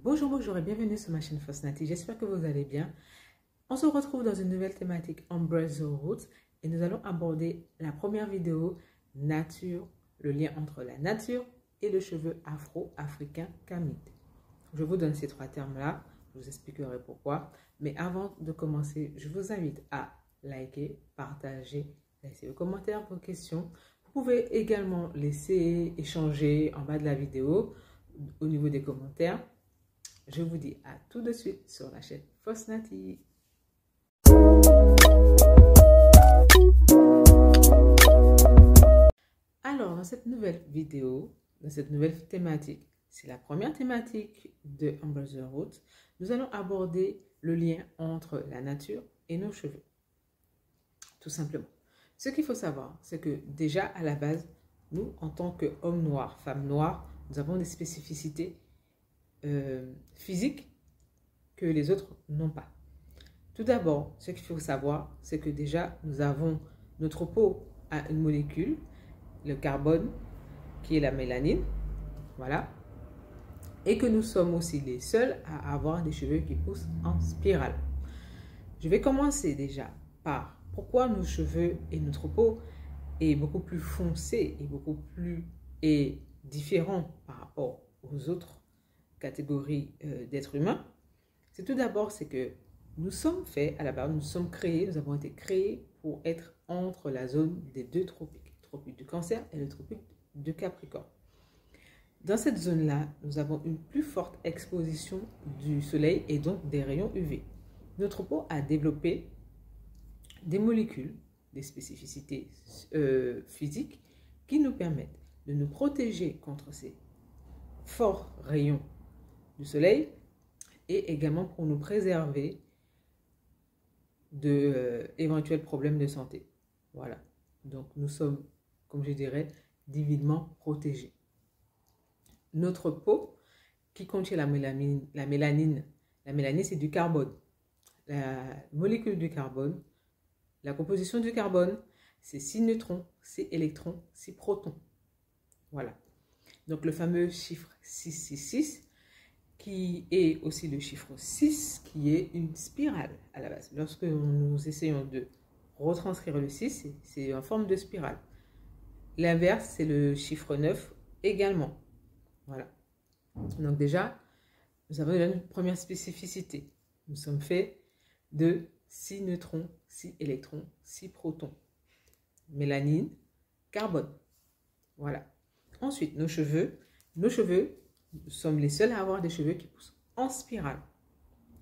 Bonjour, bonjour et bienvenue sur ma chaîne Fosnati. J'espère que vous allez bien. On se retrouve dans une nouvelle thématique Embrace the Roots et nous allons aborder la première vidéo nature, le lien entre la nature et le cheveu afro-africain kamite. Je vous donne ces trois termes-là, je vous expliquerai pourquoi. Mais avant de commencer, je vous invite à liker, partager, laisser vos commentaires, vos questions. Vous pouvez également laisser échanger en bas de la vidéo au niveau des commentaires. Je vous dis à tout de suite sur la chaîne Fosnati. Alors, dans cette nouvelle vidéo, dans cette nouvelle thématique, c'est la première thématique de Embrace the Roots, nous allons aborder le lien entre la nature et nos cheveux. Tout simplement. Ce qu'il faut savoir, c'est que déjà à la base, nous, en tant qu'hommes noirs, femmes noires, nous avons des spécificités physiques que les autres n'ont pas. Tout d'abord, ce qu'il faut savoir, c'est que déjà, nous avons notre peau a une molécule, le carbone, qui est la mélanine, voilà, et que nous sommes aussi les seuls à avoir des cheveux qui poussent en spirale. Je vais commencer déjà par pourquoi nos cheveux et notre peau est beaucoup plus foncé et beaucoup plus différent par rapport aux autres catégories d'êtres humains. C'est tout d'abord, c'est que nous sommes faits à la base, nous sommes créés, nous avons été créés pour être entre la zone des deux tropiques, le tropique du Cancer et le tropique de Capricorne. Dans cette zone-là, nous avons une plus forte exposition du soleil et donc des rayons UV. Notre peau a développé des molécules, des spécificités physiques qui nous permettent de nous protéger contre ces forts rayons du soleil et également pour nous préserver d'éventuels problèmes de santé. Voilà. Donc nous sommes, comme je dirais, divinement protégés. Notre peau qui contient la mélanine c'est du carbone. La molécule du carbone, la composition du carbone, c'est 6 neutrons, 6 électrons, 6 protons. Voilà. Donc le fameux chiffre 666 qui est aussi le chiffre 6 qui est une spirale à la base. Lorsque nous essayons de retranscrire le 6, c'est en forme de spirale. L'inverse, c'est le chiffre 9 également. Voilà. Donc déjà, nous avons une première spécificité. Nous sommes faits de 6 neutrons, 6 électrons, 6 protons. Mélanine, carbone. Voilà. Ensuite, nos cheveux, nous sommes les seuls à avoir des cheveux qui poussent en spirale.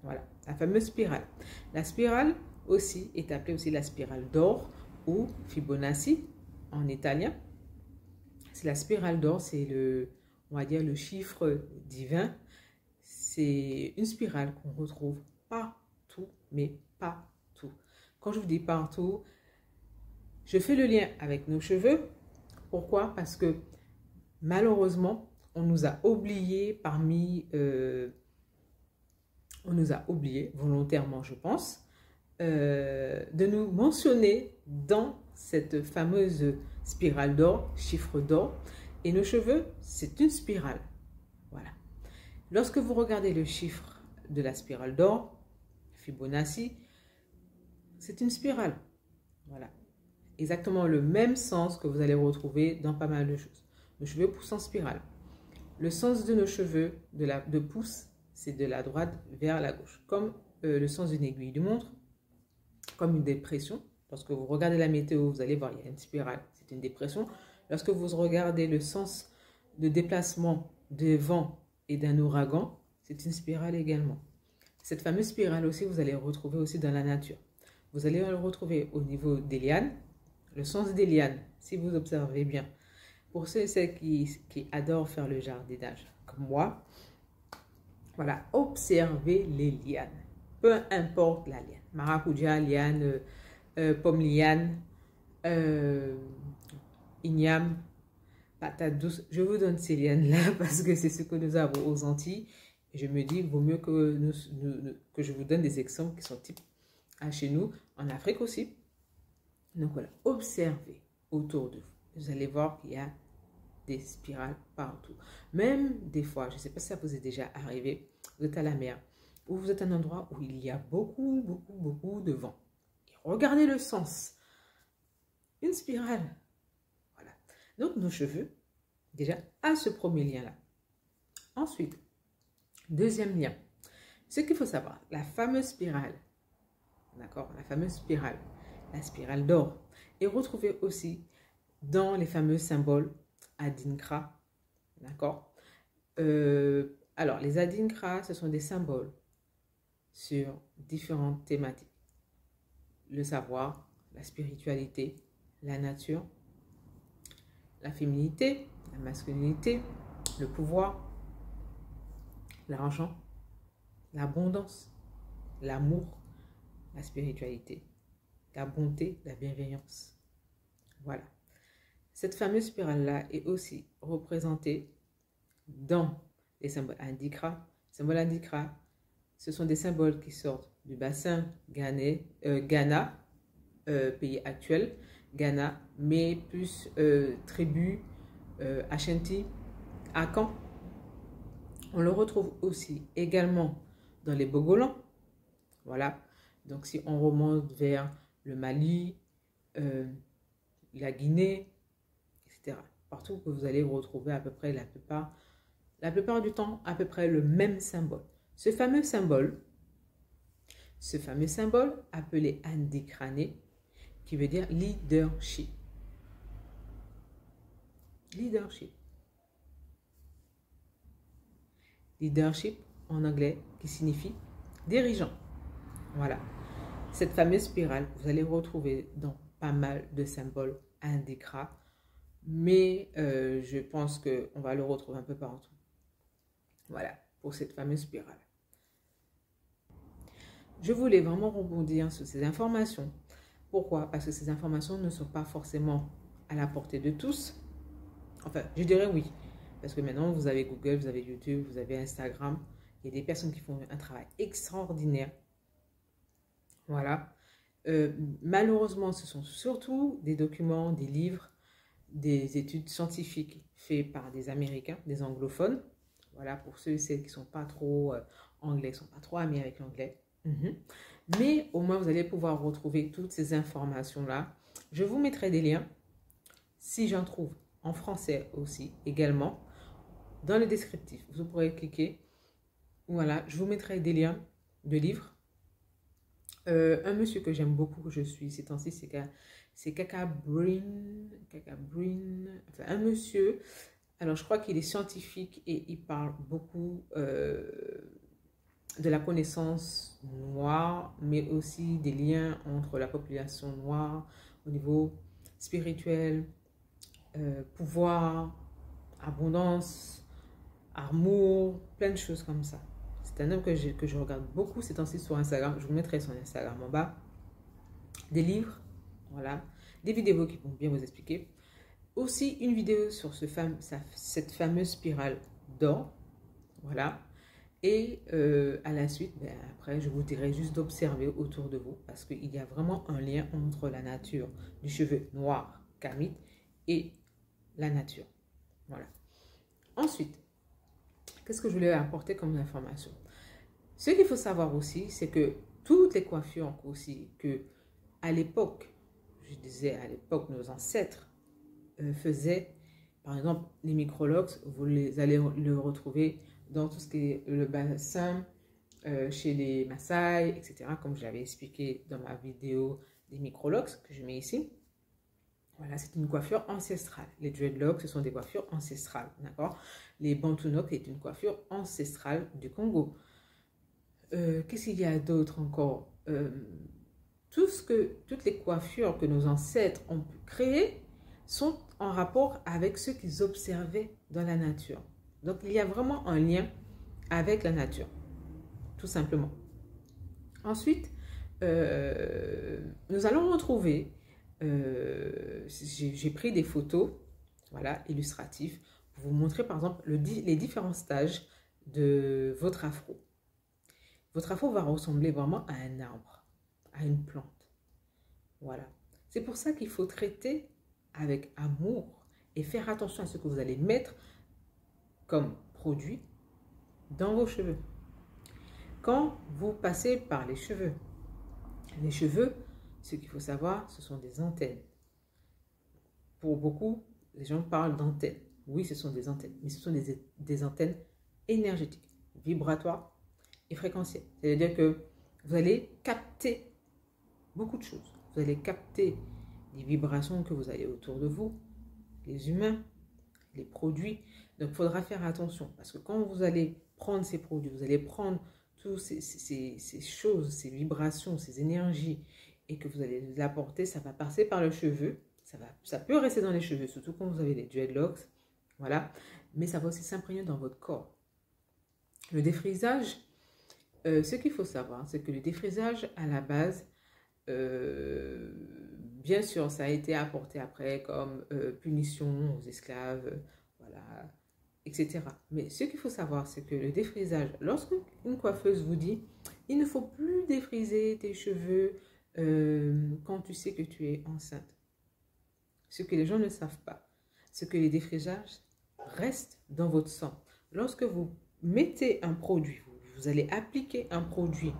Voilà, la fameuse spirale. La spirale aussi est appelée aussi la spirale d'or ou Fibonacci en italien. C'est la spirale d'or, c'est on va dire le chiffre divin. C'est une spirale qu'on retrouve partout, mais partout. Quand je vous dis partout, je fais le lien avec nos cheveux. Pourquoi? Parce que malheureusement, on nous a oubliés on nous a oubliés volontairement, je pense, de nous mentionner dans cette fameuse spirale d'or, chiffre d'or. Et nos cheveux, c'est une spirale. Voilà. Lorsque vous regardez le chiffre de la spirale d'or, Fibonacci, c'est une spirale. Voilà. Exactement le même sens que vous allez retrouver dans pas mal de choses. Nos cheveux poussent en spirale. Le sens de nos cheveux, de pouce, c'est de la droite vers la gauche. Comme le sens d'une aiguille de montre, comme une dépression. Lorsque vous regardez la météo, vous allez voir, il y a une spirale, c'est une dépression. Lorsque vous regardez le sens de déplacement des vents et d'un ouragan, c'est une spirale également. Cette fameuse spirale aussi, vous allez le retrouver aussi dans la nature. Vous allez le retrouver au niveau des lianes. Le sens des lianes, si vous observez bien, pour ceux et celles qui adorent faire le jardinage, comme moi, voilà, observez les lianes. Peu importe la liane. Maracuja, liane, pomme liane, igname, patate douce. Je vous donne ces lianes-là parce que c'est ce que nous avons aux Antilles. Et je me dis, il vaut mieux que je vous donne des exemples qui sont types à chez nous, en Afrique aussi. Donc voilà, observez autour de vous. Vous allez voir qu'il y a des spirales partout. Même des fois, je ne sais pas si ça vous est déjà arrivé, vous êtes à la mer, ou vous êtes à un endroit où il y a beaucoup, beaucoup, beaucoup de vent. Et regardez le sens. Une spirale. Voilà. Donc, nos cheveux, déjà, à ce premier lien-là. Ensuite, deuxième lien. Ce qu'il faut savoir, la fameuse spirale, d'accord, la spirale d'or, est retrouvée aussi dans les fameux symboles Adinkra, d'accord. Alors, les Adinkra, ce sont des symboles sur différentes thématiques. Le savoir, la spiritualité, la nature, la féminité, la masculinité, le pouvoir, l'argent, l'abondance, l'amour, la spiritualité, la bonté, la bienveillance. Voilà. Cette fameuse spirale-là est aussi représentée dans les symboles Indikra. Les symboles Indikra, ce sont des symboles qui sortent du bassin Ghana, pays actuel, Ghana, mais plus tribu, Ashanti, Akan. On le retrouve aussi également dans les Bogolans. Voilà. Donc, si on remonte vers le Mali, la Guinée, etc. Partout que vous allez retrouver à peu près la plupart du temps, à peu près le même symbole. Ce fameux symbole appelé Andikrané, qui veut dire leadership. Leadership. Leadership en anglais qui signifie dirigeant. Voilà. Cette fameuse spirale, vous allez retrouver dans pas mal de symboles Indikra, mais je pense qu'on va le retrouver un peu partout. Voilà, pour cette fameuse spirale. Je voulais vraiment rebondir sur ces informations. Pourquoi? Parce que ces informations ne sont pas forcément à la portée de tous. Enfin, je dirais oui. Parce que maintenant, vous avez Google, vous avez YouTube, vous avez Instagram. Il y a des personnes qui font un travail extraordinaire. Voilà. Malheureusement, ce sont surtout des documents, des livres, des études scientifiques faites par des Américains, des anglophones. Voilà, pour ceux et celles qui ne sont pas trop anglais, qui ne sont pas trop amis avec l'anglais. Mais au moins, vous allez pouvoir retrouver toutes ces informations-là. Je vous mettrai des liens, si j'en trouve en français aussi, également, dans le descriptif. Vous pourrez cliquer. Voilà, je vous mettrai des liens de livres. Un monsieur que j'aime beaucoup, que je suis ces temps-ci, c'est Kaka Breen. Enfin, un monsieur, alors je crois qu'il est scientifique et il parle beaucoup de la connaissance noire, mais aussi des liens entre la population noire au niveau spirituel, pouvoir, abondance, amour, plein de choses comme ça. C'est un homme que je regarde beaucoup ces temps-ci sur Instagram. Je vous mettrai son Instagram en bas. Des livres, voilà. Des vidéos qui vont bien vous expliquer. Aussi une vidéo sur cette fameuse spirale d'or. Voilà. Et à la suite, après, je vous dirai juste d'observer autour de vous parce qu'il y a vraiment un lien entre la nature du cheveu noir, kamite, et la nature. Voilà. Ensuite, qu'est-ce que je voulais apporter comme information? Ce qu'il faut savoir aussi, c'est que toutes les coiffures aussi, que à l'époque, je disais à l'époque, nos ancêtres faisaient, par exemple, les microlocks, vous allez le retrouver dans tout ce qui est le bassin, chez les Maasai, etc., comme je l'avais expliqué dans ma vidéo des microlocks que je mets ici. Voilà, c'est une coiffure ancestrale. Les dreadlocks, ce sont des coiffures ancestrales, d'accord? Les bantunok, c'est une coiffure ancestrale du Congo. Qu'est-ce qu'il y a d'autre encore? Toutes les coiffures que nos ancêtres ont pu créer sont en rapport avec ce qu'ils observaient dans la nature. Donc, il y a vraiment un lien avec la nature, tout simplement. Ensuite, nous allons retrouver, j'ai pris des photos, voilà, illustratives, pour vous montrer par exemple les différents stages de votre afro. Votre afro va ressembler vraiment à un arbre, à une plante. Voilà. C'est pour ça qu'il faut traiter avec amour et faire attention à ce que vous allez mettre comme produit dans vos cheveux. Quand vous passez par les cheveux, ce qu'il faut savoir, ce sont des antennes. Pour beaucoup, les gens parlent d'antennes. Oui, ce sont des antennes, mais ce sont des antennes énergétiques, vibratoires et fréquentielles. C'est-à-dire que vous allez capter beaucoup de choses. Vous allez capter les vibrations que vous avez autour de vous, les humains, les produits. Donc, il faudra faire attention parce que quand vous allez prendre ces produits, vous allez prendre toutes ces choses, ces vibrations, ces énergies et que vous allez les apporter, ça va passer par le cheveu. Ça peut rester dans les cheveux, surtout quand vous avez des dreadlocks. Voilà. Mais ça va aussi s'imprégner dans votre corps. Le défrisage, ce qu'il faut savoir, c'est que le défrisage, à la base, bien sûr, ça a été apporté après comme punition aux esclaves, voilà, etc. Mais ce qu'il faut savoir, c'est que le défrisage, lorsqu'une coiffeuse vous dit, il ne faut plus défriser tes cheveux quand tu sais que tu es enceinte. Ce que les gens ne savent pas, c'est que les défrisages restent dans votre sang. Lorsque vous mettez un produit, vous allez appliquer un produit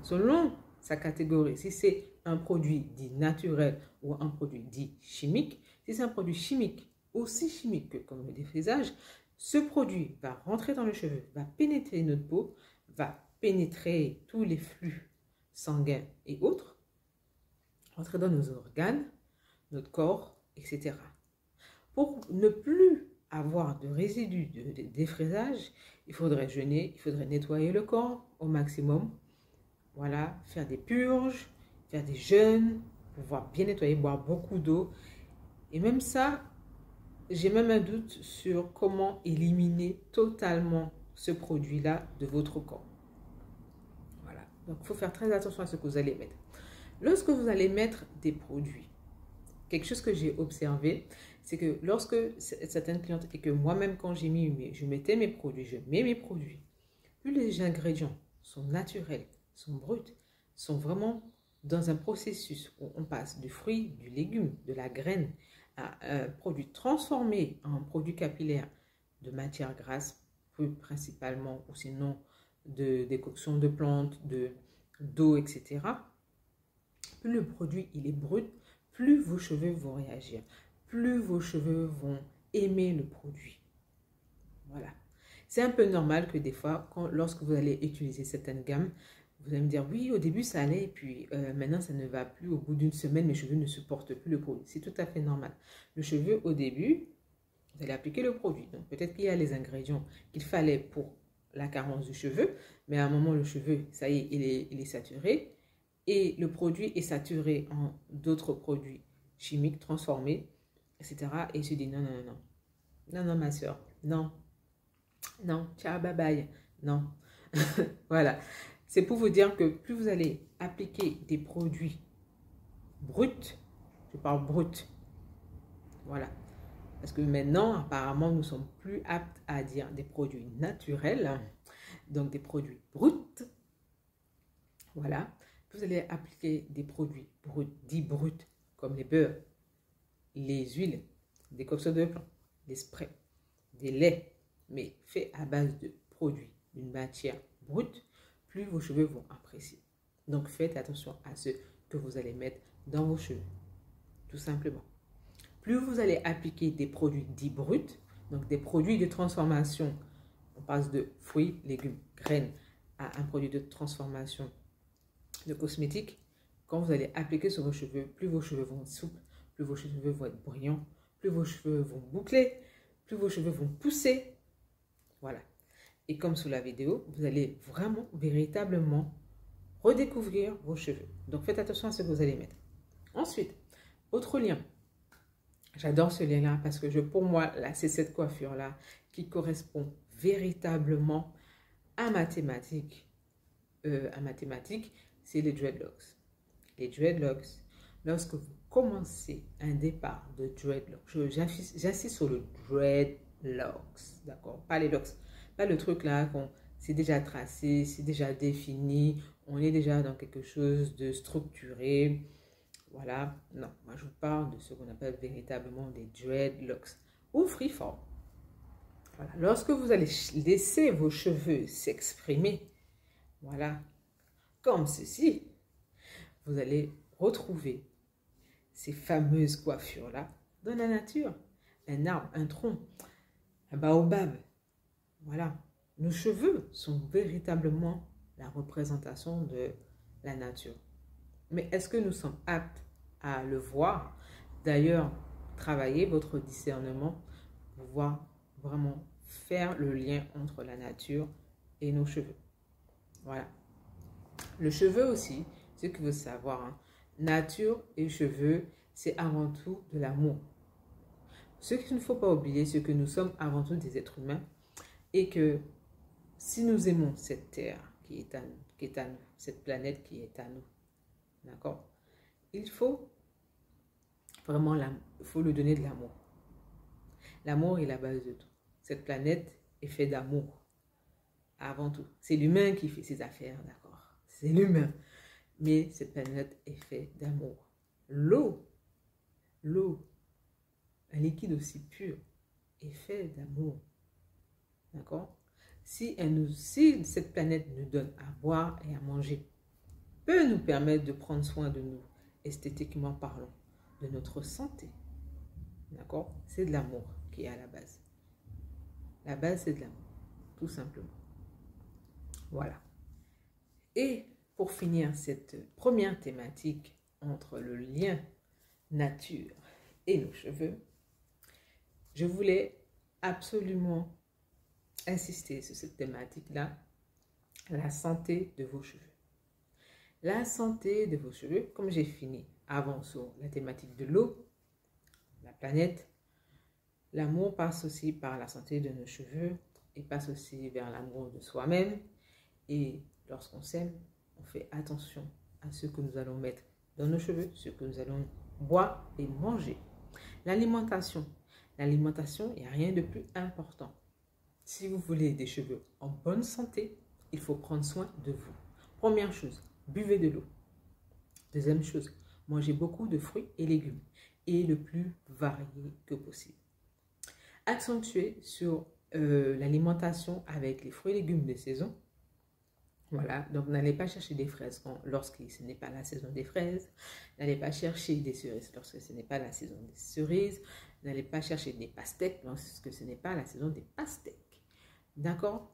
selon sa catégorie. Si c'est un produit dit naturel ou un produit dit chimique, si c'est un produit chimique, aussi chimique que comme le défrisage, ce produit va rentrer dans le cheveu, va pénétrer notre peau, va pénétrer tous les flux sanguins et autres, rentrer dans nos organes, notre corps, etc. Pour ne plus avoir de résidus de défrisage, il faudrait jeûner, il faudrait nettoyer le corps au maximum. Voilà, faire des purges, faire des jeûnes, pouvoir bien nettoyer, boire beaucoup d'eau. Et même ça, j'ai même un doute sur comment éliminer totalement ce produit-là de votre corps. Voilà, donc il faut faire très attention à ce que vous allez mettre. Lorsque vous allez mettre des produits, quelque chose que j'ai observé, c'est que lorsque certaines clientes, et que moi-même quand je mettais mes produits, je mets mes produits, plus les ingrédients sont naturels, sont bruts, sont vraiment dans un processus où on passe du fruit, du légume, de la graine à un produit transformé en produit capillaire de matière grasse, plus principalement, ou sinon de décoction de plantes, d'eau, etc. Plus le produit il est brut, plus vos cheveux vont réagir, plus vos cheveux vont aimer le produit. Voilà. C'est un peu normal que des fois, lorsque vous allez utiliser certaines gammes, vous allez me dire, oui, au début ça allait, et puis maintenant ça ne va plus. Au bout d'une semaine, mes cheveux ne supportent plus le produit. C'est tout à fait normal. Le cheveu, au début, vous allez appliquer le produit. Donc peut-être qu'il y a les ingrédients qu'il fallait pour la carence du cheveu, mais à un moment, le cheveu, ça y est, il est saturé. Et le produit est saturé en d'autres produits chimiques transformés, etc. Et il se dit, non, non, non, non. Non, non, ma soeur, non. Non, ciao, bye bye. Non. Voilà. C'est pour vous dire que plus vous allez appliquer des produits bruts, je parle brut, voilà. Parce que maintenant, apparemment, nous sommes plus aptes à dire des produits naturels, donc des produits bruts. Voilà. Vous allez appliquer des produits bruts, dits bruts, comme les beurres, les huiles, des décoctions de plantes, des sprays, des laits, mais faits à base de produits d'une matière brute, plus vos cheveux vont apprécier. Donc faites attention à ce que vous allez mettre dans vos cheveux, tout simplement. Plus vous allez appliquer des produits dits bruts, donc des produits de transformation, on passe de fruits, légumes, graines, à un produit de transformation de cosmétiques, quand vous allez appliquer sur vos cheveux, plus vos cheveux vont être souples, plus vos cheveux vont être brillants, plus vos cheveux vont boucler, plus vos cheveux vont pousser. Voilà. Et comme sous la vidéo, vous allez vraiment, véritablement redécouvrir vos cheveux. Donc faites attention à ce que vous allez mettre. Ensuite, autre lien. J'adore ce lien-là parce que pour moi, c'est cette coiffure-là qui correspond véritablement à ma thématique. C'est les dreadlocks. Les dreadlocks, lorsque vous commencez un départ de dreadlocks, j'insiste sur le dreadlocks, d'accord? Pas les locks, pas le truc là, c'est déjà tracé, c'est déjà défini, on est déjà dans quelque chose de structuré. Voilà, non, moi je vous parle de ce qu'on appelle véritablement des dreadlocks ou freeform. Voilà. Lorsque vous allez laisser vos cheveux s'exprimer, Voilà, comme ceci. Vous allez retrouver ces fameuses coiffures-là dans la nature. Un arbre, un tronc, un baobab. Voilà. Nos cheveux sont véritablement la représentation de la nature. Mais est-ce que nous sommes aptes à le voir? D'ailleurs, travaillez votre discernement pour pouvoir vraiment faire le lien entre la nature et nos cheveux. Voilà. Le cheveu aussi, ce qu'il faut savoir, hein, nature et cheveux, c'est avant tout de l'amour. Ce qu'il ne faut pas oublier, c'est que nous sommes avant tout des êtres humains et que si nous aimons cette terre qui est à nous, cette planète qui est à nous, d'accord, il faut vraiment lui donner de l'amour. L'amour est la base de tout. Cette planète est faite d'amour, avant tout. C'est l'humain qui fait ses affaires, d'accord? C'est l'humain. Mais cette planète est faite d'amour. L'eau, un liquide aussi pur, est fait d'amour. D'accord? Si cette planète nous donne à boire et à manger, peut nous permettre de prendre soin de nous, esthétiquement parlant, de notre santé. D'accord? C'est de l'amour qui est à la base. La base, c'est de l'amour, tout simplement. Voilà. Et pour finir cette première thématique entre le lien nature et nos cheveux, je voulais absolument insister sur cette thématique-là, la santé de vos cheveux. La santé de vos cheveux, comme j'ai fini avant sur la thématique de l'eau, la planète, l'amour passe aussi par la santé de nos cheveux et passe aussi vers l'amour de soi-même. Et lorsqu'on s'aime, on fait attention à ce que nous allons mettre dans nos cheveux, ce que nous allons boire et manger. L'alimentation, il n'y a rien de plus important. Si vous voulez des cheveux en bonne santé, il faut prendre soin de vous. Première chose, buvez de l'eau. Deuxième chose, mangez beaucoup de fruits et légumes et le plus varié que possible. Accentuez sur l'alimentation avec les fruits et légumes de saison. Voilà, donc n'allez pas chercher des fraises lorsque ce n'est pas la saison des fraises. N'allez pas chercher des cerises lorsque ce n'est pas la saison des cerises. N'allez pas chercher des pastèques lorsque ce n'est pas la saison des pastèques. D'accord?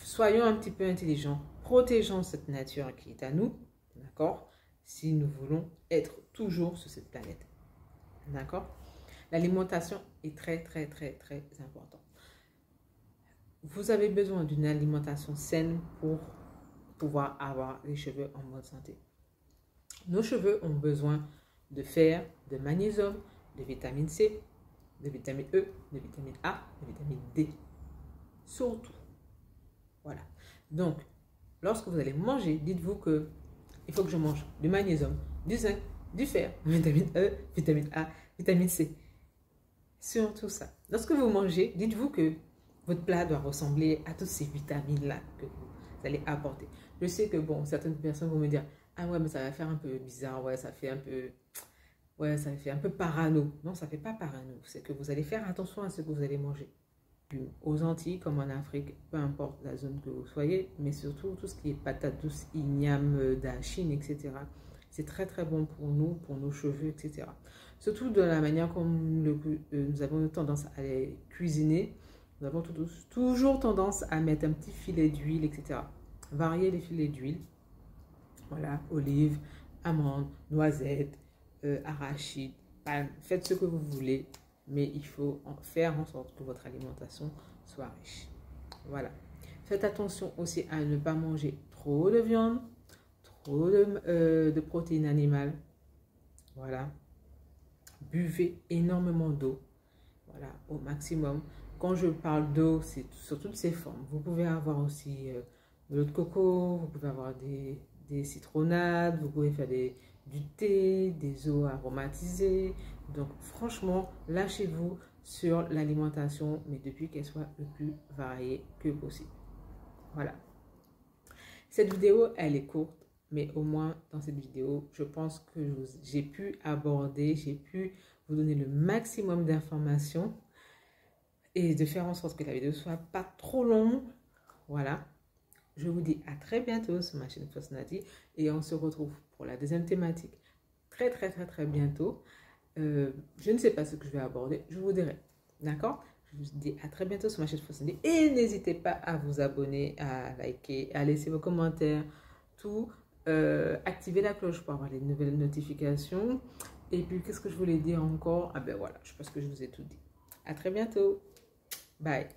Soyons un petit peu intelligents. Protégeons cette nature qui est à nous. D'accord? Si nous voulons être toujours sur cette planète. D'accord? L'alimentation est très, très, très, très importante. Vous avez besoin d'une alimentation saine pour pouvoir avoir les cheveux en bonne santé. Nos cheveux ont besoin de fer, de magnésium, de vitamine C, de vitamine E, de vitamine A, de vitamine D. Surtout. Voilà. Donc, lorsque vous allez manger, dites-vous que il faut que je mange du magnésium, du zinc, du fer, vitamine E, vitamine A, vitamine C. Surtout ça. Lorsque vous mangez, dites-vous que votre plat doit ressembler à toutes ces vitamines-là que vous allez apporter. Je sais que, bon, certaines personnes vont me dire, ah ouais, mais ça va faire un peu bizarre, ouais, ça fait un peu parano. Non, ça ne fait pas parano. C'est que vous allez faire attention à ce que vous allez manger. Aux Antilles, comme en Afrique, peu importe la zone que vous soyez, mais surtout tout ce qui est patates douces, igname, dachine, etc. C'est très très bon pour nous, pour nos cheveux, etc. Surtout de la manière comme nous avons tendance à les cuisiner. Nous avons toujours tendance à mettre un petit filet d'huile, etc. Varier les filets d'huile. Voilà, olives, amandes, noisettes, arachides, palmes. Faites ce que vous voulez, mais il faut faire en sorte que votre alimentation soit riche. Voilà. Faites attention aussi à ne pas manger trop de viande, trop de protéines animales. Voilà. Buvez énormément d'eau. Voilà, au maximum. Quand je parle d'eau, c'est sur toutes ses formes. Vous pouvez avoir aussi de l'eau de coco, vous pouvez avoir des citronnades, vous pouvez faire du thé, des eaux aromatisées. Donc franchement, lâchez-vous sur l'alimentation, mais depuis qu'elle soit le plus variée que possible. Voilà. Cette vidéo, elle est courte, mais au moins dans cette vidéo, je pense que j'ai pu aborder, j'ai pu vous donner le maximum d'informations et de faire en sorte que la vidéo ne soit pas trop longue. Voilà. Je vous dis à très bientôt sur ma chaîne First Nati et on se retrouve pour la deuxième thématique très bientôt. Je ne sais pas ce que je vais aborder, je vous dirai. D'accord? Je vous dis à très bientôt sur ma chaîne First Nati et n'hésitez pas à vous abonner, à liker, à laisser vos commentaires, tout. Activer la cloche pour avoir les nouvelles notifications. Et puis, qu'est-ce que je voulais dire encore? Ah ben voilà, je pense que je vous ai tout dit. À très bientôt. Bye.